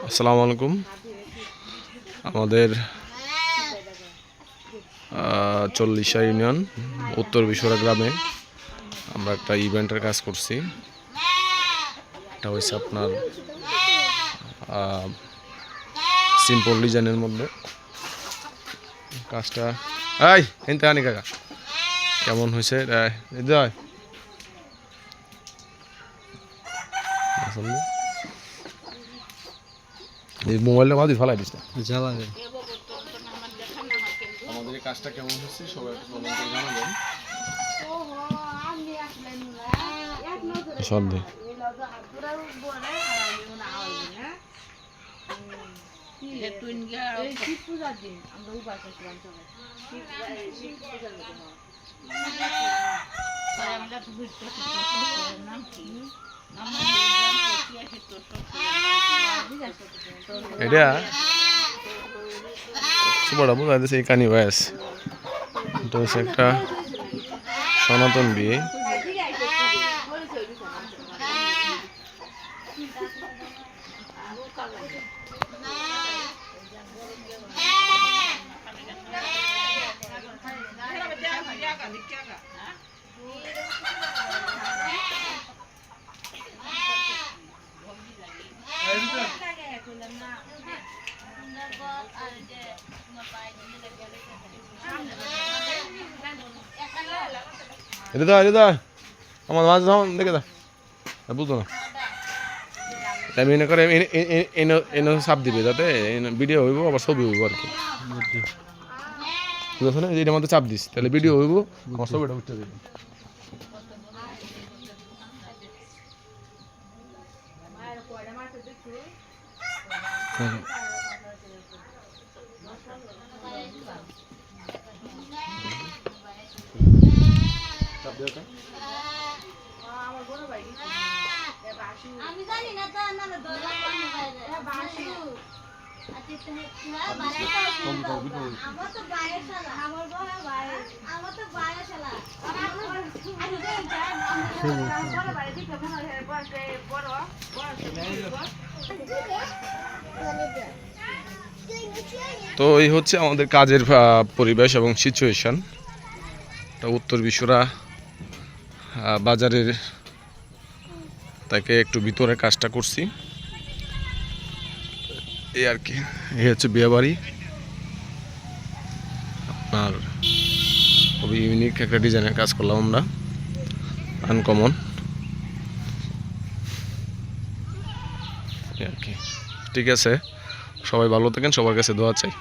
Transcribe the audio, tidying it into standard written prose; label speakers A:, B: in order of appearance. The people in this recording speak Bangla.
A: আসসালামু আলাইকুম। আমাদের 40 ইউনিয়ন উত্তর বিশ্বরা গ্রামে আমরা একটা ইভেন্টের কাজ করছি। এটা হচ্ছে আপনার সিম্পল ডিজাইনের মধ্যে কাজটা। এনতে আনি কাকা কেমন হয়েছে? এই মোবাইলটা বাদি ফেলাই দিস না। আমাদের এই কাজটা কেমন হচ্ছে সবাই কমেন্ট করে জানাবেন। সন্দেহ এটা বড় বোঝা যাচ্ছে এই কানি বয়স। এটা হচ্ছে একটা সনাতন বিয়ে। এটা আমার মাঝে দেখে দা বুঝতো না আমি এনে করে এনে চাপ দিবে যাতে ভিডিও হইব আবার ছবি হইব আর কি। ঠিক আছে না? এটার মধ্যে চাপ দিস তাহলে ভিডিও হইব আমার ছবিটা উঠতে দেবে। আমি জানি না তো না দোলা বাসু আমার তো বাইরে শালা আমার বাইরে আমার তো বাইরে শালা তো এই হচ্ছে আমাদের কাজের পরিবেশ এবং সিচুয়েশন। উত্তর বিশ্বরা বাজারের তাকে একটু ভিতরে কাজটা করছি এই আর কি। এই হচ্ছে বিয়েবাড়ি। আপনার খুবই ইউনিক একটা ডিজাইনের কাজ করলাম আমরা, আনকমন আর কি। ঠিক আছে, সবাই ভালো থাকেন, সবার কাছে দোয়া চাই।